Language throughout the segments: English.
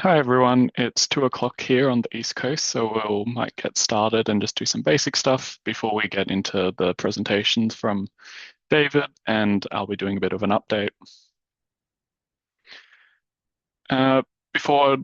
Hi everyone, it's 2 o'clock here on the East Coast, so might get started and just do some basic stuff before we get into the presentations from David, and I'll be doing a bit of an update. Uh, before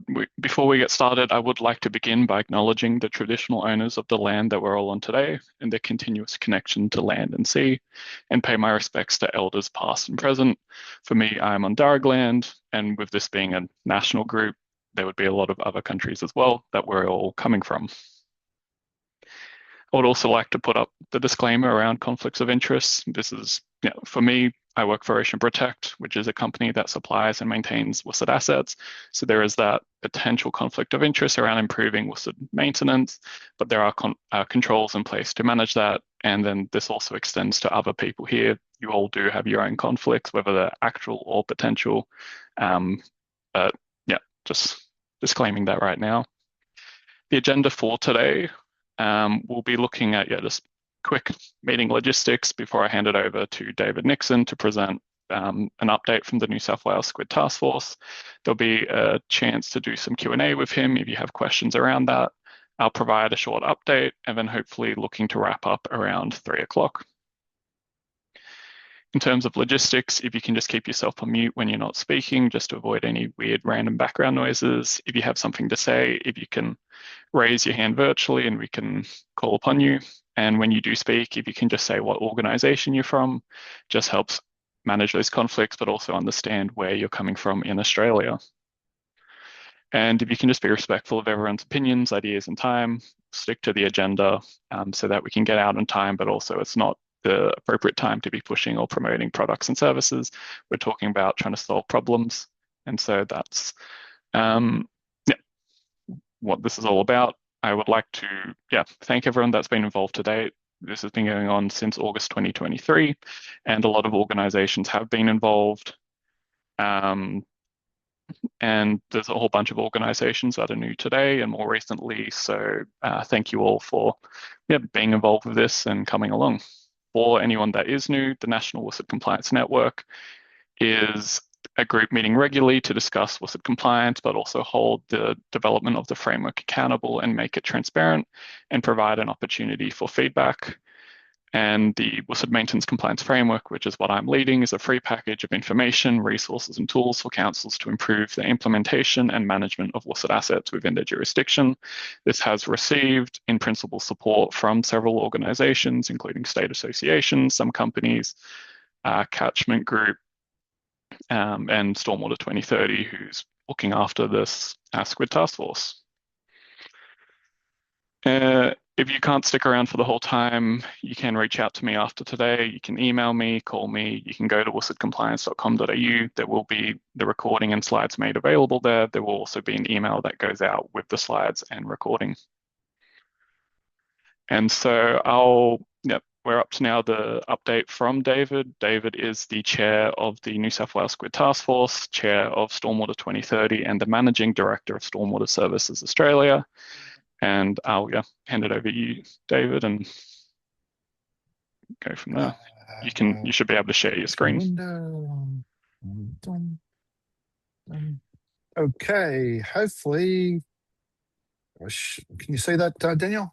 we get started, I would like to begin by acknowledging the traditional owners of the land that we're all on today and their continuous connection to land and sea, and pay my respects to elders past and present. For me, I'm on Darug land, and with this being a national group, there would be a lot of other countries as well that we're all coming from. I would also like to put up the disclaimer around conflicts of interest. This is, for me, I work for Ocean Protect, which is a company that supplies and maintains WSUD assets. So there is that potential conflict of interest around improving WSUD maintenance, but there are controls in place to manage that. And then this also extends to other people here. You all do have your own conflicts, whether they're actual or potential. But yeah, just disclaiming that right now. The agenda for today, we'll be looking at just quick meeting logistics before I hand it over to David Nixon to present an update from the New South Wales SQID Taskforce. There'll be a chance to do some Q&A with him if you have questions around that. I'll provide a short update and then hopefully looking to wrap up around 3 o'clock. In terms of logistics, if you can just keep yourself on mute when you're not speaking, just to avoid any weird random background noises. If you have something to say, if you can raise your hand virtually and we can call upon you. And when you do speak, if you can just say what organization you're from, just helps manage those conflicts, but also understand where you're coming from in Australia. And if you can just be respectful of everyone's opinions, ideas, and time, stick to the agenda so that we can get out on time, but also it's not the appropriate time to be pushing or promoting products and services. We're talking about trying to solve problems. And so that's what this is all about. I would like to thank everyone that's been involved to date. This has been going on since August 2023, and a lot of organizations have been involved. And there's a whole bunch of organizations that are new today and more recently. So thank you all for being involved with this and coming along. For anyone that is new, the National WSUD Compliance Network is a group meeting regularly to discuss WSUD compliance, but also hold the development of the framework accountable and make it transparent and provide an opportunity for feedback. And the WSUD Maintenance Compliance Framework, which is what I'm leading, is a free package of information, resources, and tools for councils to improve the implementation and management of WSUD assets within their jurisdiction. This has received in-principle support from several organizations, including state associations, some companies, Catchment Group, and Stormwater 2030, who's looking after this SQID Taskforce. If you can't stick around for the whole time, you can reach out to me after today. You can email me, call me. You can go to wsudcompliance.com.au. There will be the recording and slides made available there. There will also be an email that goes out with the slides and recording. And so we're up to now the update from David. David is the chair of the New South Wales SQID Taskforce, chair of Stormwater 2030, and the managing director of Stormwater Services Australia. And I'll hand it over to you, David, and go from there. You should be able to share your screen. Okay, hopefully, can you see that, Daniel?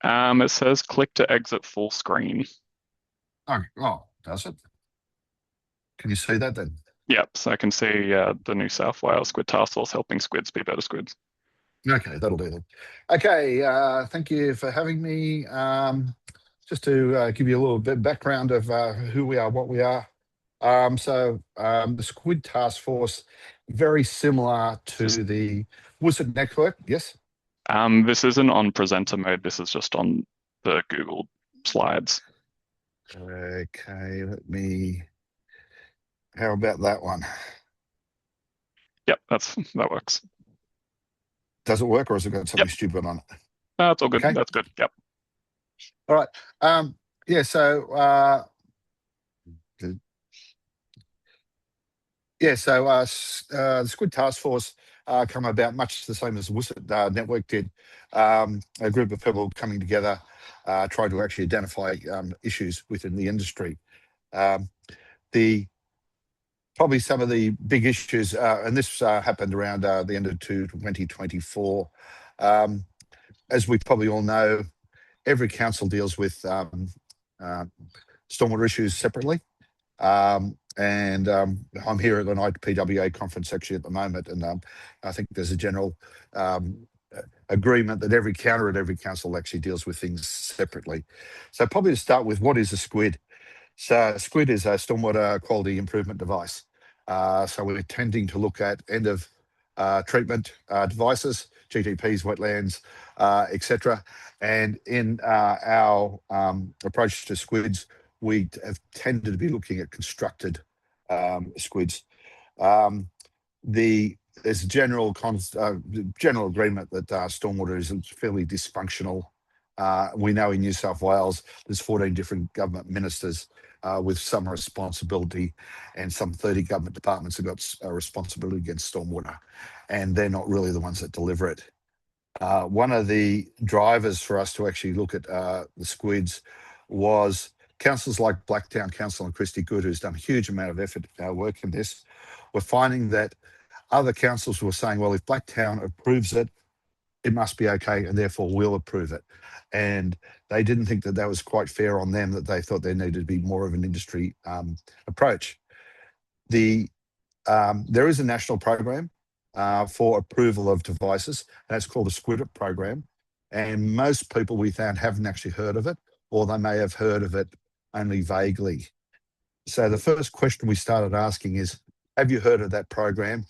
It says click to exit full screen. Oh, does it? Can you see that then? Yep, so I can see the New South Wales SQID Taskforce helping squids be better squids. Okay, that'll do then. Okay, thank you for having me. Just to give you a little bit of background of who we are, what we are. The SQID Taskforce, very similar to the WSUD network, yes? This isn't on presenter mode. This is just on the Google Slides. Okay, how about that one? Yep, that works. Does it work, or has it got something stupid on it? No, it's all good. Okay. That's good. Yep. All right. The SQID Taskforce come about much the same as the WSUD network did. A group of people coming together, trying to actually identify issues within the industry. The probably some of the big issues, and this happened around the end of 2024. As we probably all know, every council deals with stormwater issues separately. I'm here at an IPWA conference actually at the moment, and I think there's a general agreement that every counter at every council actually deals with things separately. So probably to start with, what is a SQID? So SQID is a stormwater quality improvement device. So we're tending to look at end of treatment devices, GTPs, wetlands, etc. And in our approach to SQIDs, we have tended to be looking at constructed SQIDs. There's a general agreement that stormwater is fairly dysfunctional. We know in New South Wales there's 14 different government ministers with some responsibility, and some 30 government departments have got a responsibility against stormwater, and they're not really the ones that deliver it. One of the drivers for us to actually look at the SQIDs was councils like Blacktown Council and Christie Good, who's done a huge amount of effort work in this. We're finding that other councils were saying, well, if Blacktown approves it, it must be okay, and therefore we'll approve it. And they didn't think that that was quite fair on them, that they thought there needed to be more of an industry approach. There is a national program for approval of devices, and that's called the SQIDEP Program. And most people we found haven't actually heard of it, or they may have heard of it only vaguely. So the first question we started asking is, have you heard of that program?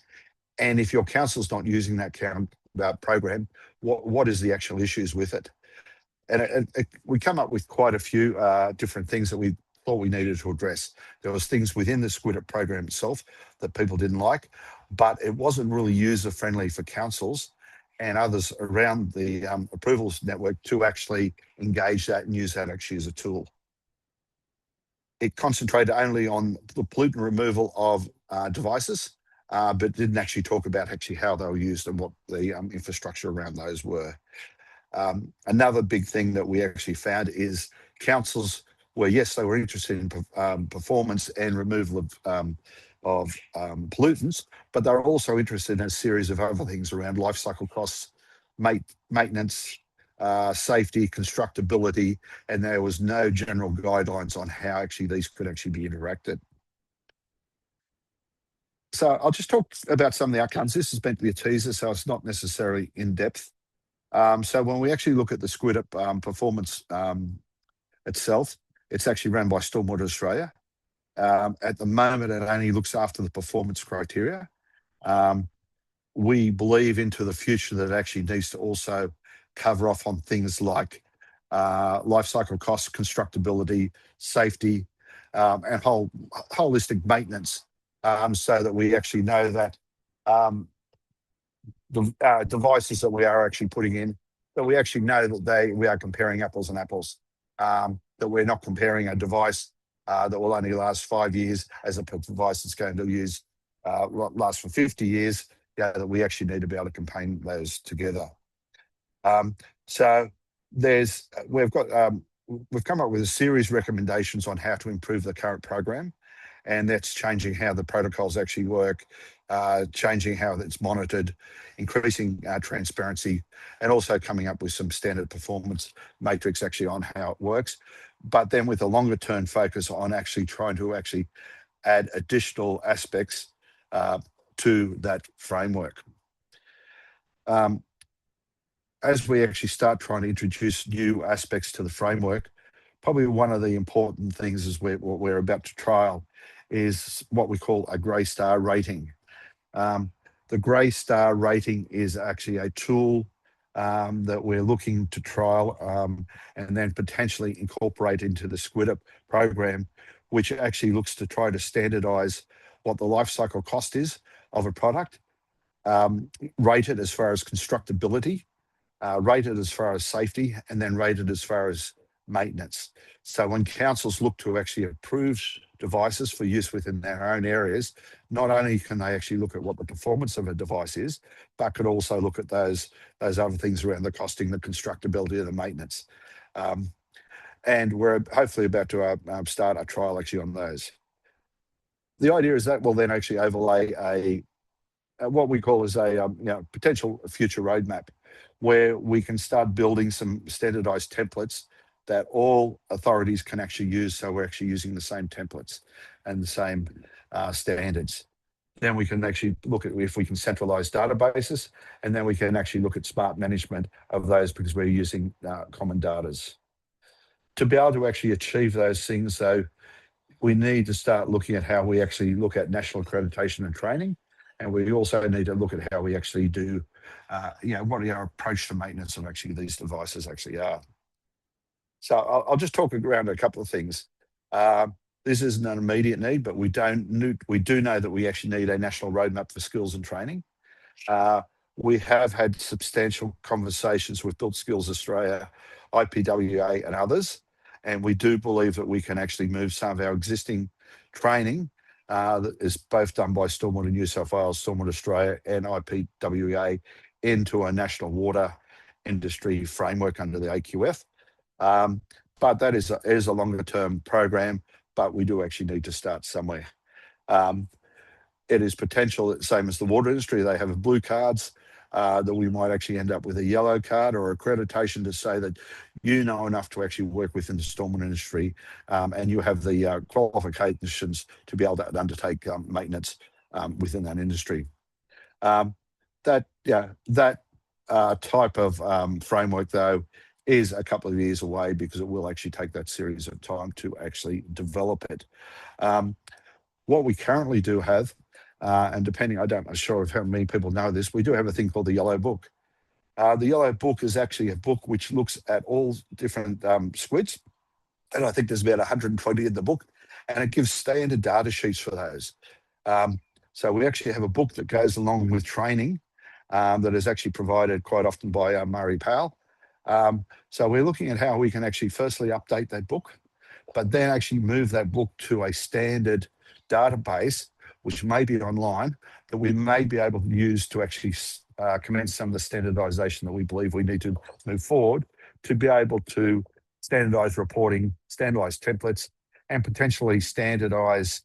And if your council's not using that program, what is the actual issues with it? And we come up with quite a few different things that we thought we needed to address. There was things within the SQIDEP program itself that people didn't like, but it wasn't really user-friendly for councils and others around the approvals network to actually engage that and use that actually as a tool. It concentrated only on the pollutant removal of devices, but didn't actually talk about actually how they were used and what the infrastructure around those were. Another big thing that we actually found is councils were, yes, they were interested in performance and removal of pollutants, but they were also interested in a series of other things around life cycle costs, maintenance, safety, constructability, and there was no general guidelines on how actually these could actually be interacted. So I'll just talk about some of the outcomes. This is meant to be a teaser, so it's not necessarily in depth. So when we actually look at the SQIDEP performance itself, it's actually run by Stormwater Australia. At the moment, it only looks after the performance criteria. We believe into the future that it actually needs to also cover off on things like life cycle costs, constructability, safety, and holistic maintenance, so that we actually know that the devices that we are actually putting in, that we actually know that we are comparing apples and apples, that we're not comparing a device that will only last 5 years as a device that's going to last for 50 years, that we actually need to be able to combine those together. So we've come up with a series of recommendations on how to improve the current program, and that's changing how the protocols actually work, changing how it's monitored, increasing transparency, and also coming up with some standard performance matrix actually on how it works. But then with a longer term focus on actually trying to actually add additional aspects to that framework. As we actually start trying to introduce new aspects to the framework, probably one of the important things is what we're about to trial is what we call a grey star rating. The grey star rating is actually a tool that we're looking to trial and then potentially incorporate into the SQIDEP program, which actually looks to try to standardise what the life cycle cost is of a product, rated as far as constructability, rated as far as safety, and then rated as far as maintenance. So when councils look to actually approve devices for use within their own areas, not only can they actually look at what the performance of a device is, but could also look at those other things around the costing, the constructability, of the maintenance. And we're hopefully about to start a trial actually on those. the idea is that will then actually overlay what we call as a potential future roadmap, where we can start building some standardized templates that all authorities can actually use. So we're actually using the same templates and the same standards. Then we can actually look at if we can centralize databases, and then we can actually look at smart management of those because we're using common datas. To be able to actually achieve those things, though, we need to start looking at how we actually look at national accreditation and training. And we also need to look at how we actually do, what our approach to maintenance of actually these devices actually are. So I'll just talk around a couple of things. This isn't an immediate need, but we do know that we actually need a national roadmap for skills and training. We have had substantial conversations with Built Skills Australia, IPWA and others, and we do believe that we can actually move some of our existing training that is both done by Stormwater New South Wales, Stormwater Australia and IPWA into a national water industry framework under the AQF. But that is a longer term program, but we do actually need to start somewhere. It is potential, same as the water industry, they have blue cards that we might actually end up with a yellow card or accreditation to say that you know enough to actually work within the stormwater industry and you have the qualifications to be able to undertake maintenance within that industry. That type of framework, though, is a couple of years away because it will actually take that series of time to actually develop it. What we currently do have, and depending, I'm not sure of how many people know this, we do have a thing called the Yellow Book. The Yellow Book is actually a book which looks at all different SQIDs, and I think there's about 120 in the book, and it gives standard data sheets for those. So we actually have a book that goes along with training that is actually provided quite often by Murray Powell. So we're looking at how we can actually firstly update that book, but then actually move that book to a standard database, which may be online, that we may be able to use to actually commence some of the standardization that we believe we need to move forward to be able to standardize reporting, standardize templates, and potentially standardize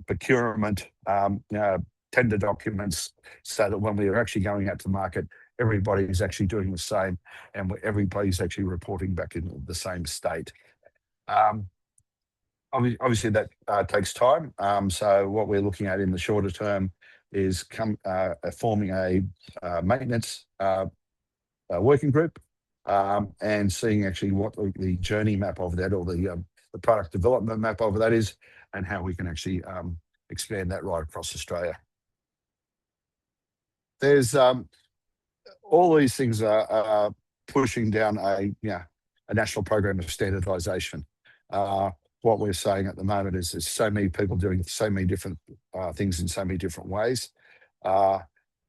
procurement, tender documents, so that when we are actually going out to market, everybody is actually doing the same and everybody's actually reporting back in the same state. Obviously, that takes time. So what we're looking at in the shorter term is forming a maintenance working group and seeing actually what the journey map of that, or the product development map of that is, and how we can actually expand that right across Australia. There's all these things are pushing down a national program of standardization. What we're saying at the moment is there's so many people doing so many different things in so many different ways.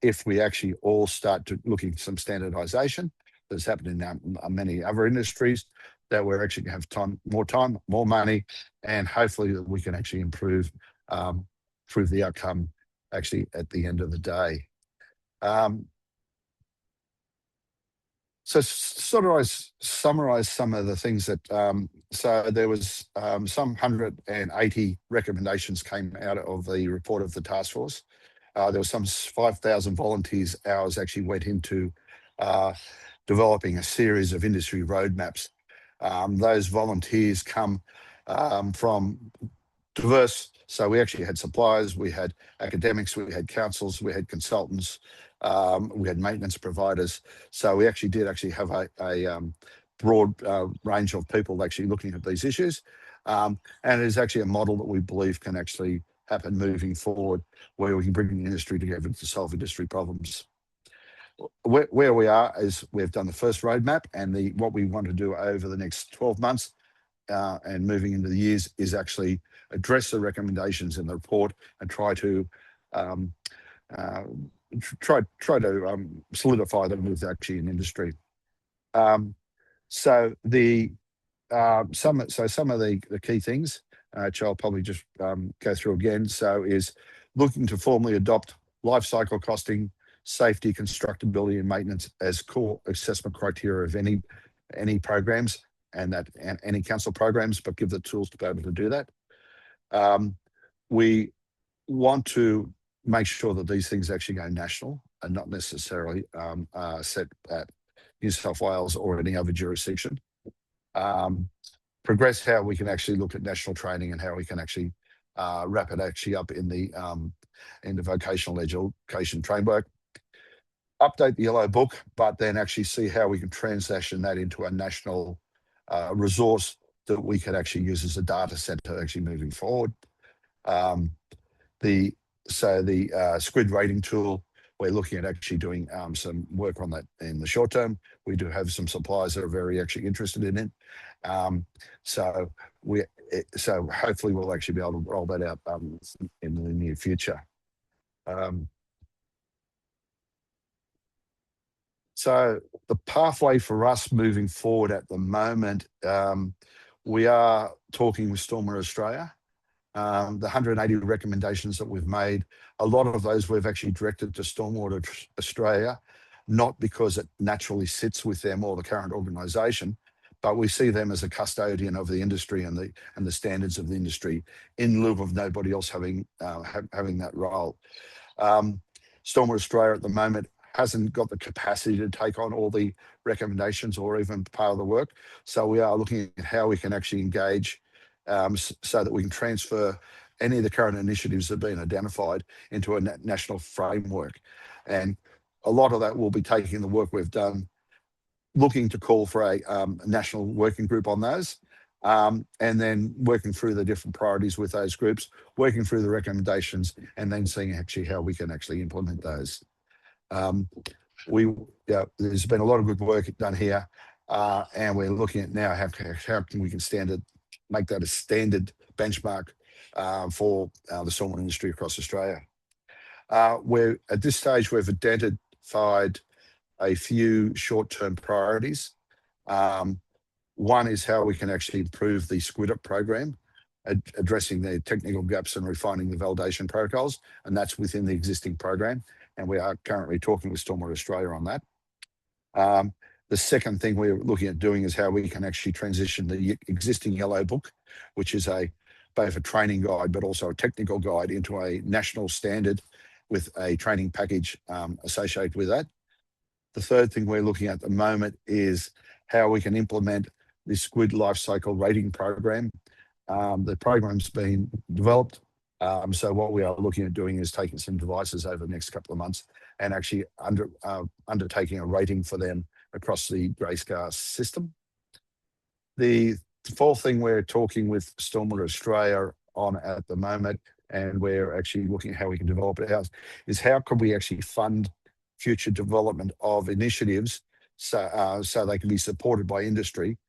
If we actually all start to looking at some standardization that's happening in many other industries, that we're actually going to have time, more money, and hopefully that we can actually improve the outcome actually at the end of the day. So summarize some of the things that, so there was some 180 recommendations came out of the report of the task force. There was some 5,000 volunteers hours actually went into developing a series of industry roadmaps. Those volunteers come from diverse, so we actually had suppliers, we had academics, we had councils, we had consultants, we had maintenance providers. So we actually did have a broad range of people actually looking at these issues. And it is actually a model that we believe can actually happen moving forward, where we can bring the industry together to solve industry problems. Where we are is we've done the first roadmap, and what we want to do over the next 12 months and moving into the years is actually address the recommendations in the report and try to solidify them with actually an industry. So some of the key things, which I'll probably just go through again. So is looking to formally adopt life cycle costing, safety, constructability, and maintenance as core assessment criteria of any programs and any council programs, but give the tools to be able to do that. we want to make sure that these things actually go national and not necessarily set at New South Wales or any other jurisdiction. Progress how we can actually look at national training and how we can actually wrap it actually up in the vocational education framework. Update the yellow book, but then actually see how we can transition that into a national resource that we could actually use as a data center actually moving forward. The SQID rating tool, we're looking at actually doing some work on that in the short term. We do have some suppliers that are very actually interested in it. So hopefully we'll actually be able to roll that out in the near future. So the pathway for us moving forward at the moment, we are talking with Stormwater Australia. The 180 recommendations that we've made, a lot of those we've actually directed to Stormwater Australia, not because it naturally sits with them or the current organisation, but we see them as a custodian of the industry and the standards of the industry in lieu of nobody else having that role. Stormwater Australia at the moment hasn't got the capacity to take on all the recommendations or even part of the work. So we are looking at how we can actually engage so that we can transfer any of the current initiatives that have been identified into a national framework. And a lot of that will be taking the work we've done, looking to call for a national working group on those, and then working through the different priorities with those groups, working through the recommendations, and then seeing actually how we can actually implement those. There's been a lot of good work done here, and we're looking at now how can we make that a standard benchmark for the stormwater industry across Australia. At this stage, we've identified a few short-term priorities. One is how we can actually improve the SQIDEP program, addressing the technical gaps and refining the validation protocols, and that's within the existing program. And we are currently talking with Stormwater Australia on that. The second thing we're looking at doing is how we can actually transition the existing yellow book, which is both a training guide but also a technical guide, into a national standard with a training package associated with that. The third thing we're looking at the moment is how we can implement the SQID lifecycle rating program. The program's been developed. So what we are looking at doing is taking some devices over the next couple of months and actually undertaking a rating for them across the grey scar system. The fourth thing we're talking with Stormwater Australia on at the moment, and we're actually looking at how we can develop it out, is how can we actually fund future development of initiatives so they can be supported by industry,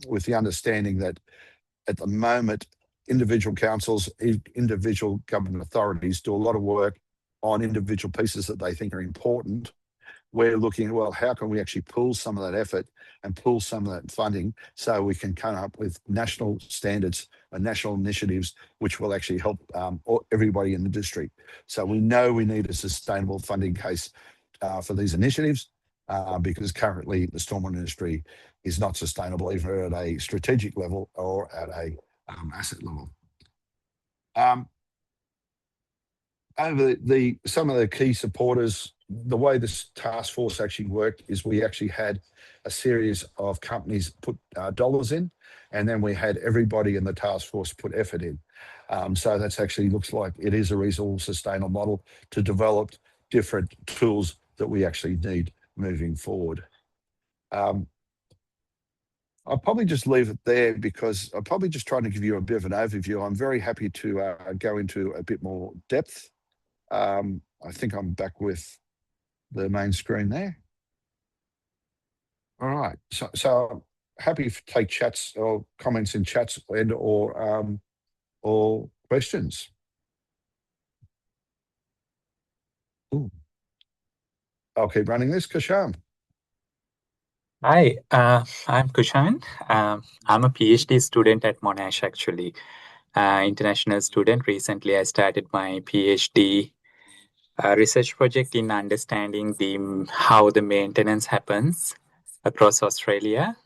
with the understanding that at the moment, individual councils, individual government authorities do a lot of work on individual pieces that they think are important. We're looking at, well, how can we actually pool some of that effort and pool some of that funding so we can come up with national standards and national initiatives which will actually help everybody in the district. So we know we need a sustainable funding case for these initiatives because currently the stormwater industry is not sustainable either at a strategic level or at a asset level. Over some of the key supporters, the way this task force actually worked is we actually had a series of companies put dollars in, and then we had everybody in the task force put effort in. So that's actually looks like it is a reasonable, sustainable model to develop different tools that we actually need moving forward. I'll probably just leave it there because I'm probably just trying to give you a bit of an overview. I'm very happy to go into a bit more depth. I think I'm back with the main screen there. All right, so happy to take chats or comments in chats and or questions. Ooh. I'll keep running this, Kasham. Hi, I'm Kushan. I'm a PhD student at Monash, actually. International student. Recently, I started my PhD research project in understanding how the maintenance happens across Australia.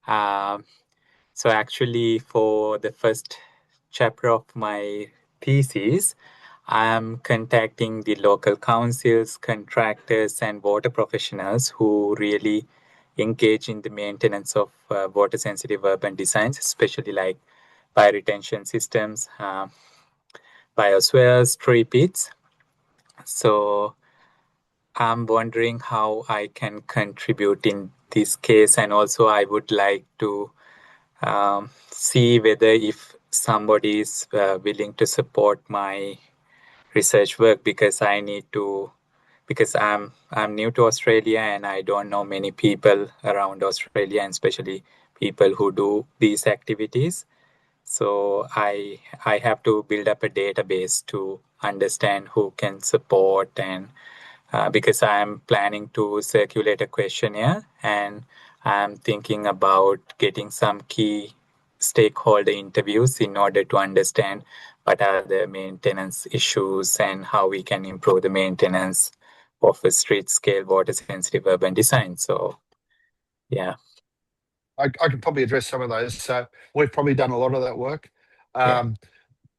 So actually, for the first chapter of my thesis, I'm contacting the local councils, contractors, and water professionals who really engage in the maintenance of water-sensitive urban designs, especially like bioretention systems, biospheres, tree pits. So I'm wondering how I can contribute in this case, and also I would like to see whether if somebody is willing to support my research work, because I'm new to Australia and I don't know many people around Australia, and especially people who do these activities. So I have to build up a database to understand who can support, and because I'm planning to circulate a questionnaire, and I'm thinking about getting some key stakeholder interviews in order to understand what are the maintenance issues and how we can improve the maintenance of a street scale water sensitive urban design. So yeah. I can probably address some of those. So we've probably done a lot of that work. Yeah.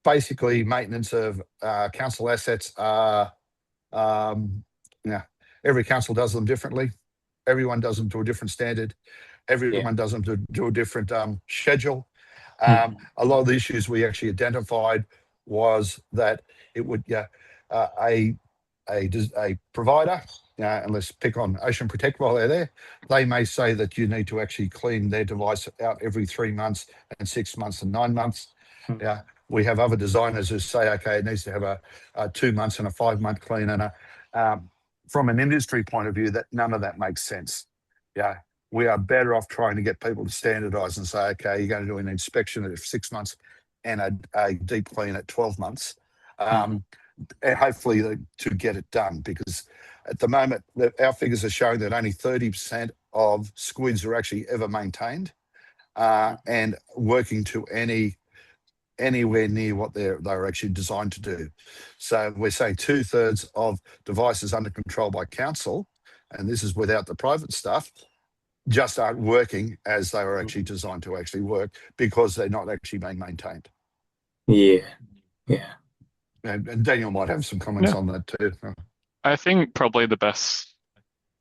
Basically, maintenance of council assets are, every council does them differently. Everyone does them to a different standard. Everyone does them to a different schedule. A lot of the issues we actually identified was that it would, a provider, and let's pick on Ocean Protect while they're there, they may say that you need to actually clean their device out every 3 months and 6 months and 9 months. Yeah, we have other designers who say, okay, it needs to have a 2 months and a 5 month clean. And from an industry point of view, that none of that makes sense. Yeah, we are better off trying to get people to standardise and say, okay, you're going to do an inspection at 6 months and a deep clean at 12 months. And hopefully to get it done, because at the moment our figures are showing that only 30% of SQIDs are actually ever maintained and working to anywhere near what they're actually designed to do. So we're saying 2/3 of devices under control by council, and this is without the private stuff, just aren't working as they were actually designed to actually work, because they're not actually being maintained. Yeah. And Daniel might have some comments on that too. I think probably the best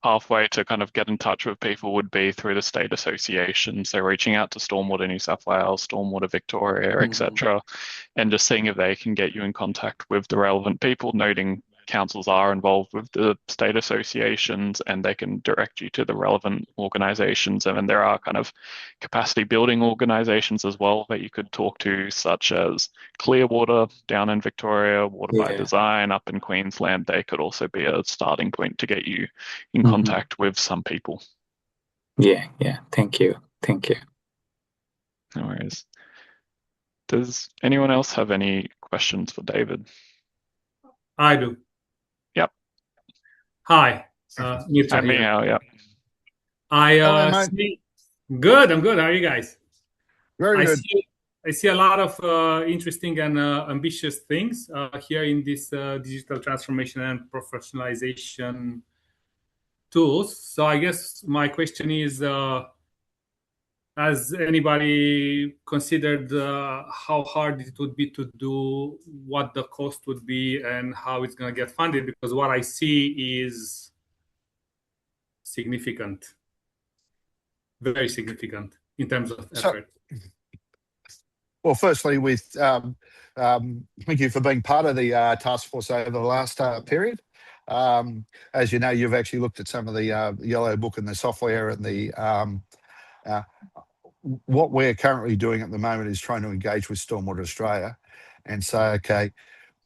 pathway to kind of get in touch with people would be through the state association. So reaching out to Stormwater New South Wales, Stormwater Victoria, etc., and just seeing if they can get you in contact with the relevant people, noting councils are involved with the state associations and they can direct you to the relevant organisations. And then there are kind of capacity building organisations as well that you could talk to, such as Clearwater down in Victoria, Water by Design up in Queensland. They could also be a starting point to get you in contact with some people. Yeah. Thank you. No worries. Does anyone else have any questions for David? I do. Yep. Hi. Mitra I'm here. Meow, yep. Hello, mate. Good. I'm good. How are you guys? Very good. I see a lot of interesting and ambitious things here in this digital transformation and professionalization tools. So I guess my question is, has anybody considered how hard it would be to do, what the cost would be, and how it's going to get funded? Because what I see is significant, very significant in terms of effort. Well, firstly, thank you for being part of the task force over the last period. As you know, you've actually looked at some of the yellow book and the software and the what we're currently doing at the moment is trying to engage with Stormwater Australia and say, okay,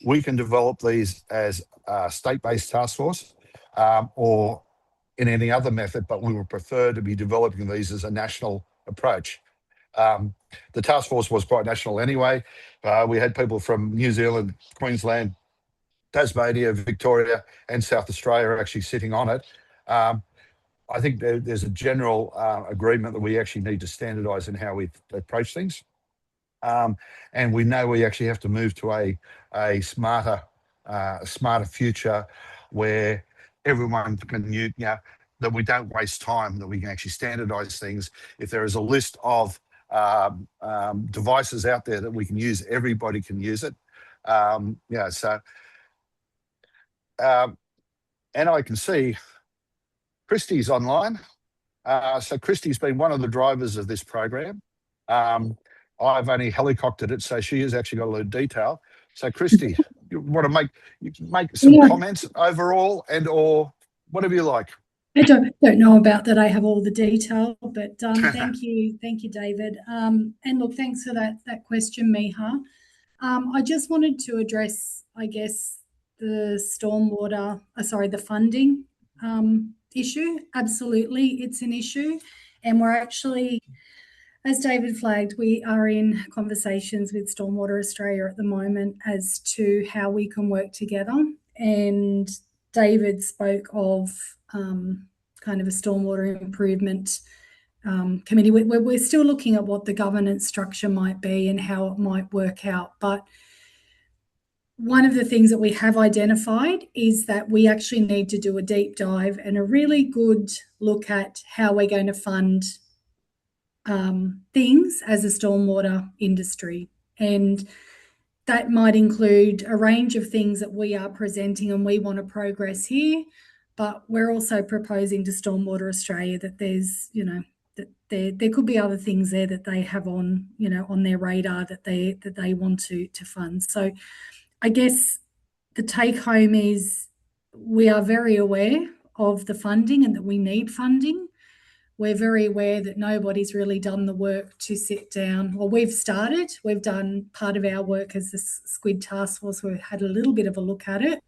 we can develop these as a state-based task force or in any other method, but we would prefer to be developing these as a national approach. The task force was quite national anyway. We had people from New Zealand, Queensland, Tasmania, Victoria, and South Australia actually sitting on it. I think there's a general agreement that we actually need to standardise in how we approach things. And we know we actually have to move to a smarter future where everyone can use, that we don't waste time, that we can actually standardise things. If there is a list of devices out there that we can use, everybody can use it. Yeah, so, and I can see Christy's online. So Christy's been one of the drivers of this program. I've only helicoptered it, so she has actually got a lot of detail. So Christy, you want to make some comments overall or whatever you like. I don't know about that. I have all the detail, but thank you, David. And look, thanks for that question, Miha. I just wanted to address, I guess, the stormwater, the funding issue. Absolutely, it's an issue, and we're actually, as David flagged, we are in conversations with Stormwater Australia at the moment as to how we can work together. And David spoke of kind of a stormwater improvement committee. We're still looking at what the governance structure might be and how it might work out. But one of the things that we have identified is that we actually need to do a deep dive and a really good look at how we're going to fund things as a stormwater industry. And that might include a range of things that we are presenting and we want to progress here, but we're also proposing to Stormwater Australia that there's, that there could be other things there that they have on, on their radar that they want to fund. So I guess the take home is we are very aware of the funding and that we need funding. We're very aware that nobody's really done the work to sit down. Well, we've done part of our work as the SQID Taskforce. We've had a little bit of a look at it.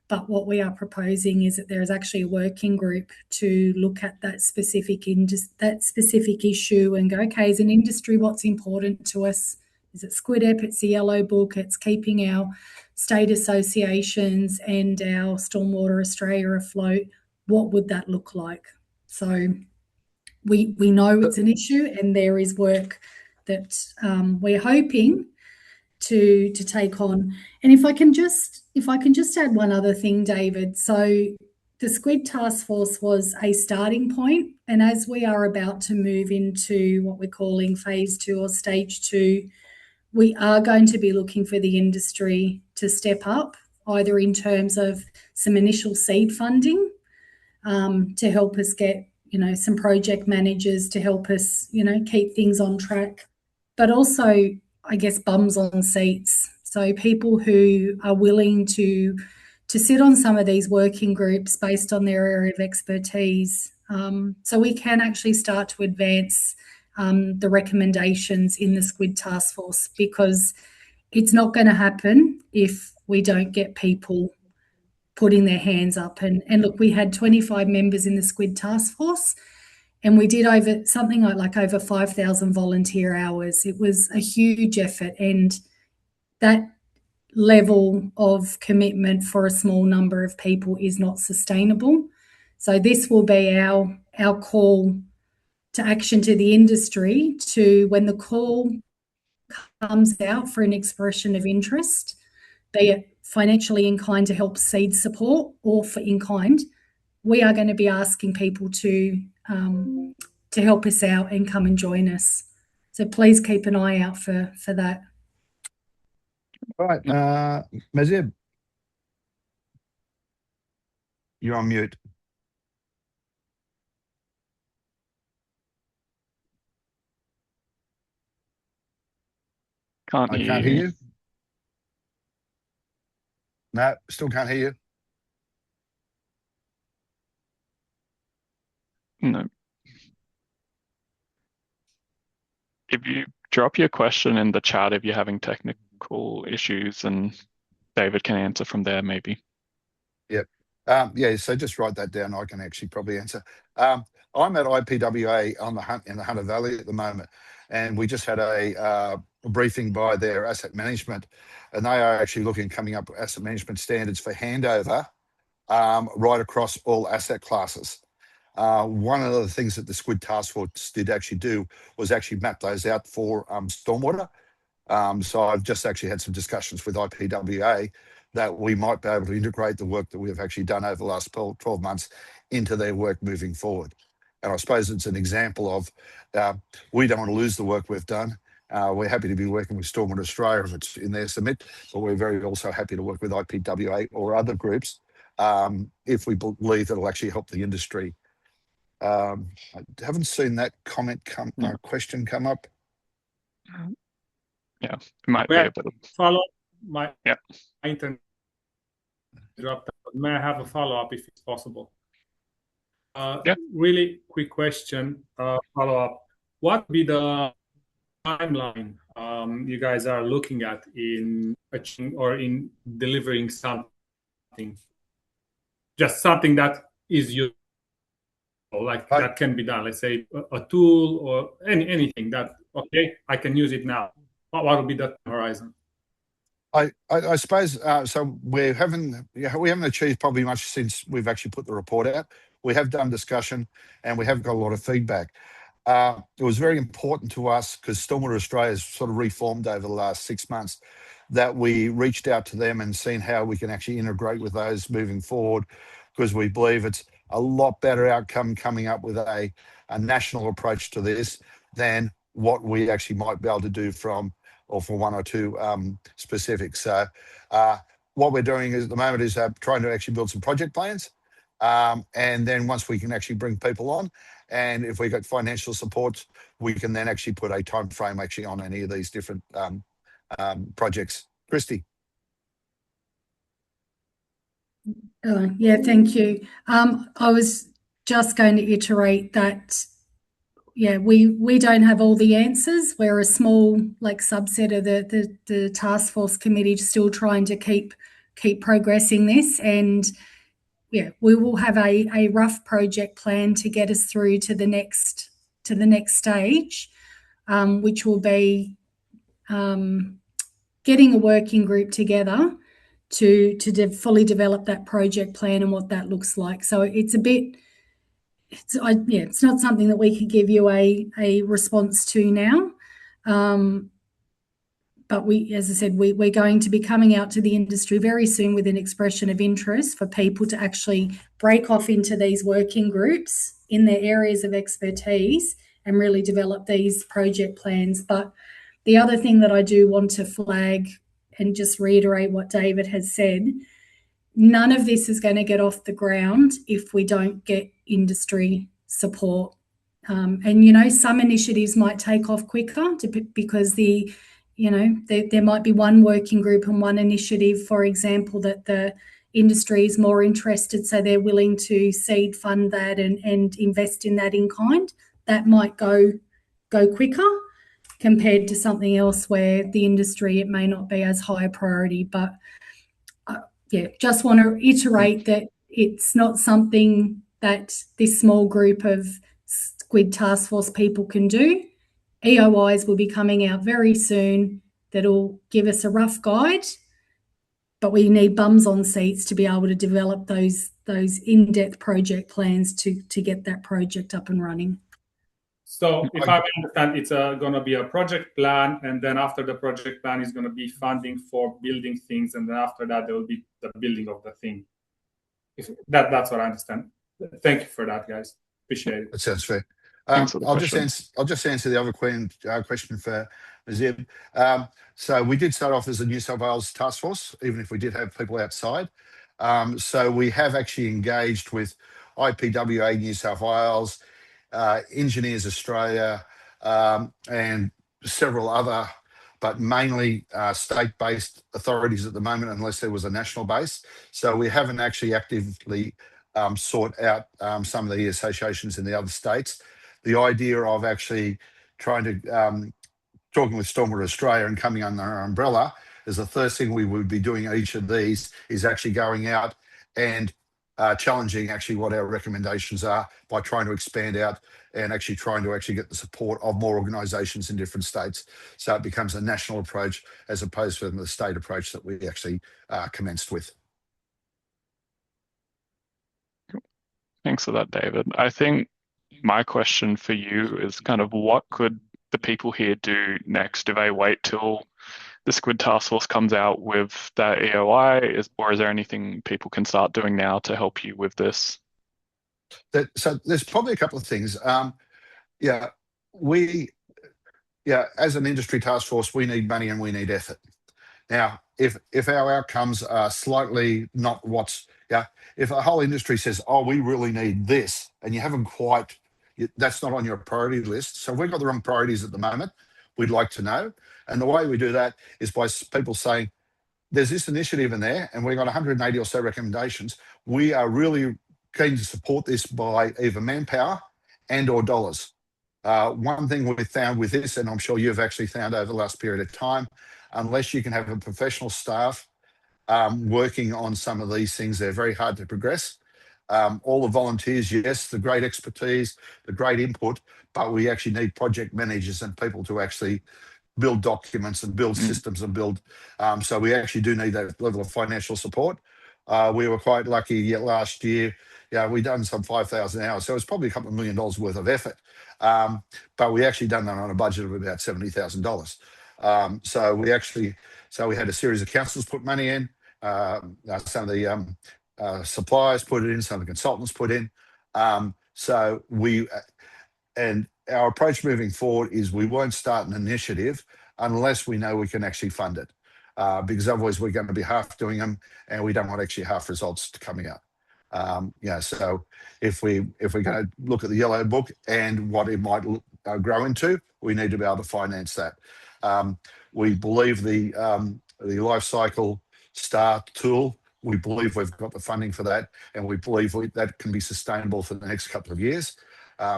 But what we are proposing is that there is actually a working group to look at that specific issue and go, okay, as an industry, what's important to us? Is it SQIDEP? It's the Yellow Book. It's keeping our state associations and our Stormwater Australia afloat. What would that look like? So we know it's an issue, and there is work that we're hoping to take on. And if I can just add one other thing, David. So the SQID Taskforce was a starting point, and as we are about to move into what we're calling phase 2 or stage 2, we are going to be looking for the industry to step up, either in terms of some initial seed funding to help us get some project managers to help us keep things on track, but also I guess bums on seats. So people who are willing to sit on some of these working groups based on their area of expertise, so we can actually start to advance the recommendations in the SQID Taskforce, because it's not going to happen if we don't get people putting their hands up. And look, we had 25 members in the SQID Taskforce, and we did over 5,000 volunteer hours. It was a huge effort, and that level of commitment for a small number of people is not sustainable. So this will be our call to action to the industry, to when the call comes out for an expression of interest, be it financially in kind to help seed support or for in kind, we are going to be asking people to help us out and come and join us. So please keep an eye out for that. All right, Mazib, you're on mute. I can't hear you. No, still can't hear you. No. If you drop your question in the chat, if you're having technical issues, and David can answer from there, maybe. Yep. Yeah, so just write that down. I can actually probably answer. I'm at IPWA in the Hunter Valley at the moment, and we just had a briefing by their asset management, and they are actually coming up with asset management standards for handover right across all asset classes. One of the things that the SQID Taskforce did actually do was actually map those out for stormwater. So I've just actually had some discussions with IPWA that we might be able to integrate the work that we have actually done over the last 12 months into their work moving forward. And I suppose it's an example of we don't want to lose the work we've done. We're happy to be working with Stormwater Australia if it's in their submit, but we're very also happy to work with IPWA or other groups if we believe that it'll actually help the industry. I haven't seen that question come up. Yeah, it might be a bit of follow my yeah. internet dropped. May I have a follow-up if it's possible? Yeah. Really quick question, follow-up. What would be the timeline you guys are looking at in achieving or in delivering something? Just something that is useful, like that can be done. Let's say a tool or anything that, okay, I can use it now. What would be the horizon? I suppose so. We haven't achieved probably much since we've actually put the report out. We have done discussion and we have got a lot of feedback. It was very important to us because Stormwater Australia has sort of reformed over the last 6 months that we reached out to them and seen how we can actually integrate with those moving forward, because we believe it's a lot better outcome coming up with a national approach to this than what we actually might be able to do for one or two specifics. So what we're doing is at the moment is trying to actually build some project plans. And then once we can actually bring people on, and if we got financial support, we can then actually put a time frame actually on any of these different projects. Christy. Yeah, thank you. I was just going to iterate that, yeah, we don't have all the answers. We're a small subset of the task force committee, still trying to keep progressing this, and yeah, we will have a rough project plan to get us through to the next stage, which will be getting a working group together to fully develop that project plan and what that looks like. So it's not something that we could give you a response to now. But as I said, we're going to be coming out to the industry very soon with an expression of interest for people to actually break off into these working groups in their areas of expertise and really develop these project plans. But the other thing that I do want to flag and just reiterate what David has said, none of this is going to get off the ground if we don't get industry support. And, some initiatives might take off quicker because there might be one working group and one initiative, for example, that the industry is more interested, so they're willing to seed fund that and invest in that in kind. That might go quicker compared to something else where the industry, it may not be as high a priority. But just want to iterate that it's not something that this small group of SQID task force people can do. EOIs will be coming out very soon that'll give us a rough guide, but we need bums on seats to be able to develop those in-depth project plans to get that project up and running. So if I understand, it's going to be a project plan, and then after the project plan is going to be funding for building things, and then after that there will be the building of the thing. That's what I understand. Thank you for that, guys. Appreciate it. That sounds fair. I'll just answer the other question for Nazib. So we did start off as a New South Wales task force, even if we did have people outside. So we have actually engaged with IPWA New South Wales, Engineers Australia, and several other, but mainly state-based authorities at the moment, unless there was a national base. So we haven't actually actively sought out some of the associations in the other states. The idea of actually trying to talking with Stormwater Australia and coming under our umbrella is the first thing we would be doing at each of these is actually going out and challenging actually what our recommendations are by trying to expand out and actually trying to actually get the support of more organisations in different states. So it becomes a national approach as opposed to the state approach that we actually commenced with. Thanks for that, David. I think my question for you is kind of what could the people here do next? Do they wait till the SQID task force comes out with that EOI, or is there anything people can start doing now to help you with this? So there's probably a couple of things. yeah, as an industry task force, we need money and we need effort. Now, if our outcomes are slightly not what's, yeah, if a whole industry says, oh, we really need this, and you haven't quite, that's not on your priority list. So we've got the wrong priorities at the moment. We'd like to know. And the way we do that is by people saying, there's this initiative in there, and we've got 180 or so recommendations. We are really keen to support this by either manpower and or dollars. One thing we found with this, and I'm sure you've actually found over the last period of time, unless you can have a professional staff working on some of these things, they're very hard to progress. All the volunteers, yes, the great expertise, the great input, but we actually need project managers and people to actually build documents and build systems and build. So we actually do need that level of financial support. We were quite lucky last year. Yeah, we done some 5,000 hours, so it's probably a couple of $1 million worth of effort. But we actually done that on a budget of about $70,000. So we had a series of councils put money in. Some of the suppliers put it in. Some of the consultants put in. And our approach moving forward is we won't start an initiative unless we know we can actually fund it, because otherwise we're going to be half doing them, and we don't want actually half results coming out. So if we're going to look at the yellow book and what it might grow into, we need to be able to finance that. We believe the life cycle start tool, we believe we've got the funding for that, and we believe that can be sustainable for the next couple of years.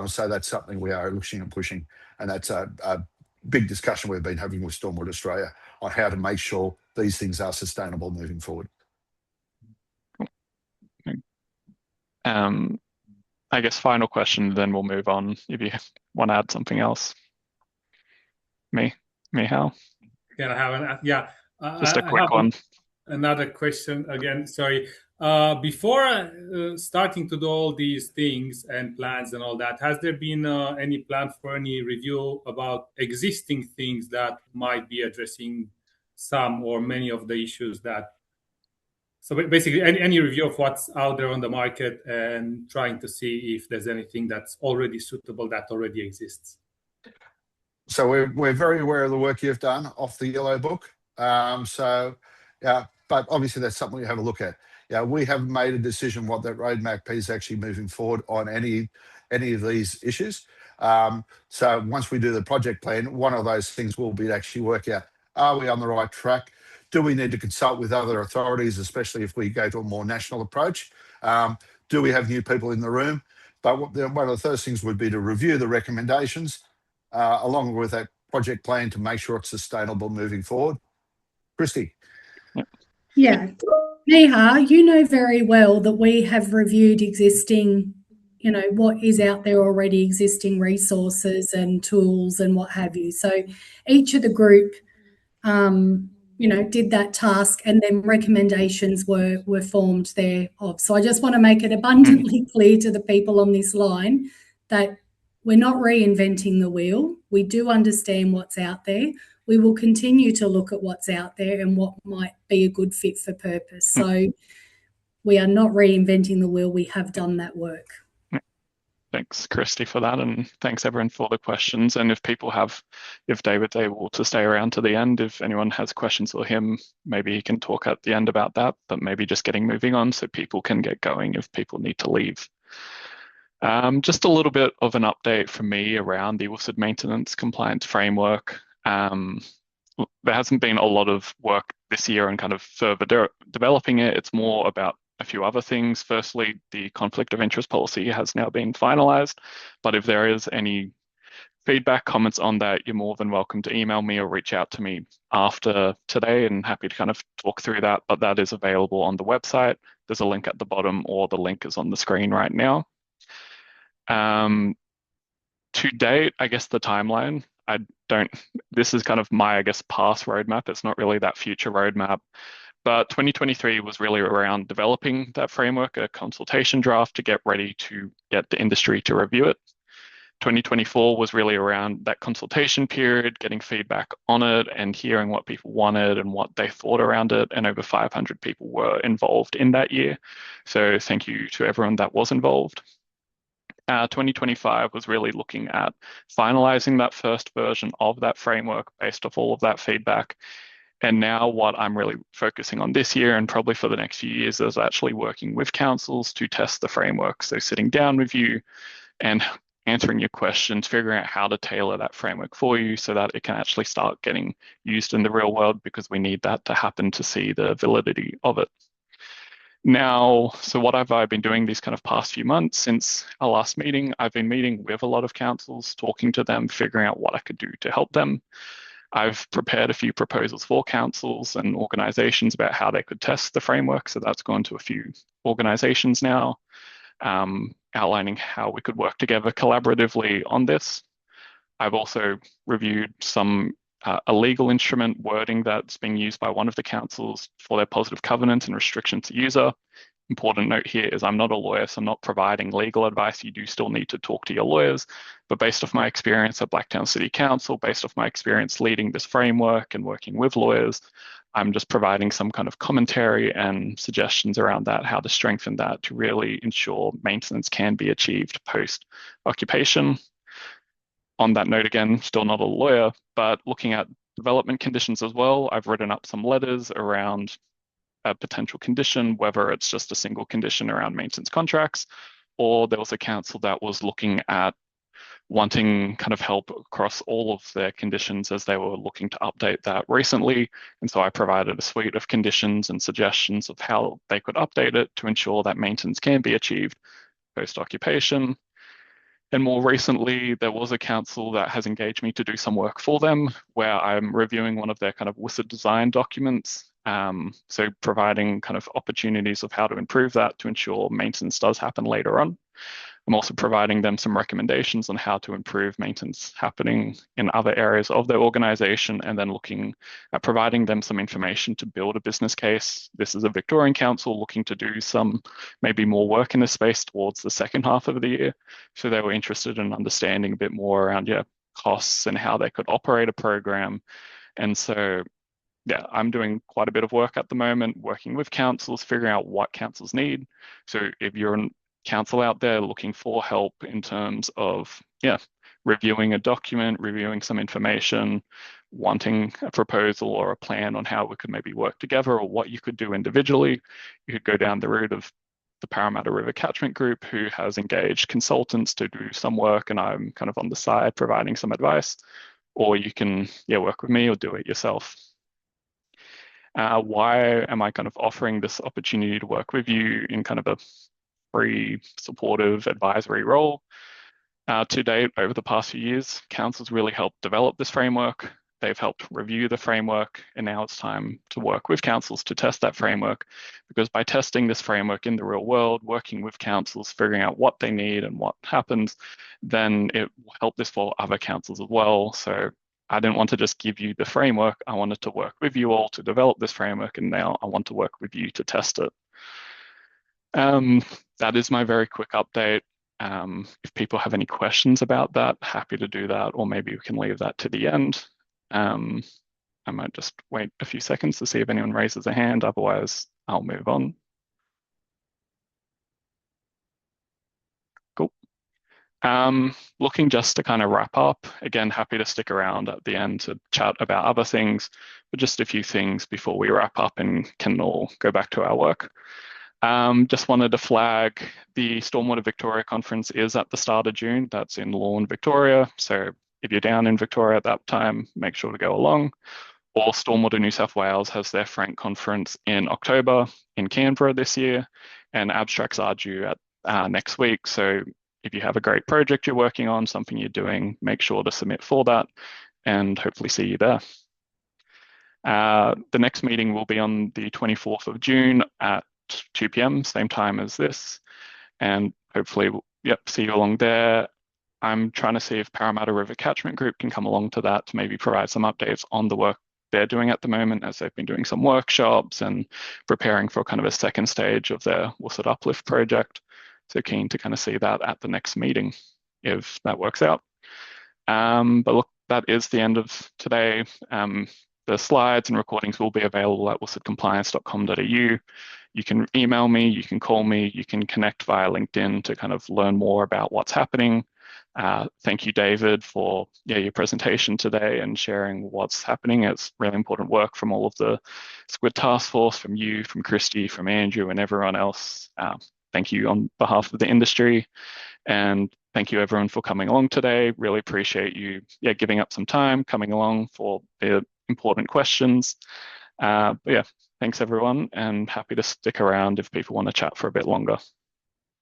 So that's something we are looking and pushing, and that's a big discussion we've been having with Stormwater Australia on how to make sure these things are sustainable moving forward. I guess final question, then we'll move on. If you want to add something else, Hal? Can I have Just a quick one. Another question again. Sorry. Before starting to do all these things and plans and all that, has there been any plan for any review about existing things that might be addressing some or many of the issues that? So basically, any review of what's out there on the market and trying to see if there's anything that's already suitable that already exists. So we're very aware of the work you've done off the yellow book. But obviously that's something we have a look at. Yeah, we haven't made a decision what that roadmap is actually moving forward on any of these issues. So once we do the project plan, one of those things will be to actually work out, are we on the right track? Do we need to consult with other authorities, especially if we go to a more national approach? Do we have new people in the room? But one of the first things would be to review the recommendations along with that project plan to make sure it's sustainable moving forward. Christy. Yeah. Neha, you know very well that we have reviewed existing, what is out there already, existing resources and tools and what have you. So each of the group, did that task, and then recommendations were formed thereof. So I just want to make it abundantly clear to the people on this line that we're not reinventing the wheel. We do understand what's out there. We will continue to look at what's out there and what might be a good fit for purpose. So we are not reinventing the wheel. We have done that work. Thanks, Christy, for that. And thanks, everyone, for the questions. And if David's able to stay around to the end, if anyone has questions for him, maybe he can talk at the end about that, but maybe just moving on so people can get going if people need to leave. Just a little bit of an update from me around the WSUD Maintenance Compliance Framework. There hasn't been a lot of work this year on kind of further developing it. It's more about a few other things. Firstly, the conflict of interest policy has now been finalized, but if there is any feedback, comments on that, you're more than welcome to email me or reach out to me after today, and happy to kind of talk through that. But that is available on the website. There's a link at the bottom, or the link is on the screen right now. To date, I guess the timeline, this is kind of my, past roadmap. It's not really that future roadmap. But 2023 was really around developing that framework, a consultation draft to get ready to get the industry to review it. 2024 was really around that consultation period, getting feedback on it and hearing what people wanted and what they thought around it. And over 500 people were involved in that year. So thank you to everyone that was involved. 2025 was really looking at finalizing that first version of that framework based off all of that feedback. And now what I'm really focusing on this year and probably for the next few years is actually working with councils to test the framework. So sitting down with you and answering your questions, figuring out how to tailor that framework for you so that it can actually start getting used in the real world, because we need that to happen to see the validity of it. Now, so what have I been doing these kind of past few months since our last meeting? I've been meeting with a lot of councils, talking to them, figuring out what I could do to help them. I've prepared a few proposals for councils and organizations about how they could test the framework. So that's gone to a few organizations now, outlining how we could work together collaboratively on this. I've also reviewed some a legal instrument wording that's being used by one of the councils for their positive covenant and restriction to user. Important note here is I'm not a lawyer, so I'm not providing legal advice. You do still need to talk to your lawyers. But based off my experience at Blacktown City Council, based off my experience leading this framework and working with lawyers, I'm just providing some kind of commentary and suggestions around that, how to strengthen that to really ensure maintenance can be achieved post-occupation. On that note, again, still not a lawyer, but looking at development conditions as well, I've written up some letters around a potential condition, whether it's just a single condition around maintenance contracts, or there was a council that was looking at wanting kind of help across all of their conditions as they were looking to update that recently. And so I provided a suite of conditions and suggestions of how they could update it to ensure that maintenance can be achieved post-occupation. And more recently, there was a council that has engaged me to do some work for them, where I'm reviewing one of their kind of WSUD design documents. So providing kind of opportunities of how to improve that to ensure maintenance does happen later on. I'm also providing them some recommendations on how to improve maintenance happening in other areas of their organization, and then looking at providing them some information to build a business case. This is a Victorian council looking to do some maybe more work in this space towards the second half of the year. So they were interested in understanding a bit more around costs and how they could operate a program. And so I'm doing quite a bit of work at the moment, working with councils, figuring out what councils need. So if you're a council out there looking for help in terms of, reviewing a document, reviewing some information, wanting a proposal or a plan on how we could maybe work together or what you could do individually, you could go down the route of the Parramatta River Catchment Group, who has engaged consultants to do some work, and I'm kind of on the side providing some advice, or you can work with me or do it yourself. Why am I kind of offering this opportunity to work with you in kind of a free, supportive advisory role? To date, over the past few years, councils really helped develop this framework. They've helped review the framework, and now it's time to work with councils to test that framework, because by testing this framework in the real world, working with councils, figuring out what they need and what happens, then it will help this for other councils as well. So I didn't want to just give you the framework. I wanted to work with you all to develop this framework, and now I want to work with you to test it. That is my very quick update. If people have any questions about that, happy to do that, or maybe we can leave that to the end. I might just wait a few seconds to see if anyone raises a hand. Otherwise, I'll move on. Cool. Looking just to kind of wrap up, again, happy to stick around at the end to chat about other things, but just a few things before we wrap up and can all go back to our work. Just wanted to flag the Stormwater Victoria conference is at the start of June. That's in Lawn, Victoria. So if you're down in Victoria at that time, make sure to go along. Or Stormwater New South Wales has their Frank conference in October in Canberra this year, and abstracts are due at next week. So if you have a great project you're working on, something you're doing, make sure to submit for that, and hopefully see you there. The next meeting will be on the 24th of June at 2 p.m, same time as this, and hopefully, see you along there. I'm trying to see if Parramatta River Catchment Group can come along to that to maybe provide some updates on the work they're doing at the moment, as they've been doing some workshops and preparing for kind of a second stage of their WSUD Uplift project. So keen to kind of see that at the next meeting, if that works out. But look, that is the end of today. The slides and recordings will be available at wsudcompliance.com.au. you can email me, you can call me, you can connect via LinkedIn to kind of learn more about what's happening. Thank you, David, for your presentation today and sharing what's happening. It's really important work from all of the SQID task force, from you, from Christy, from Andrew, and everyone else. Thank you on behalf of the industry, and thank you everyone for coming along today. Really appreciate you giving up some time, coming along for the important questions. But yeah, thanks everyone, and happy to stick around if people want to chat for a bit longer.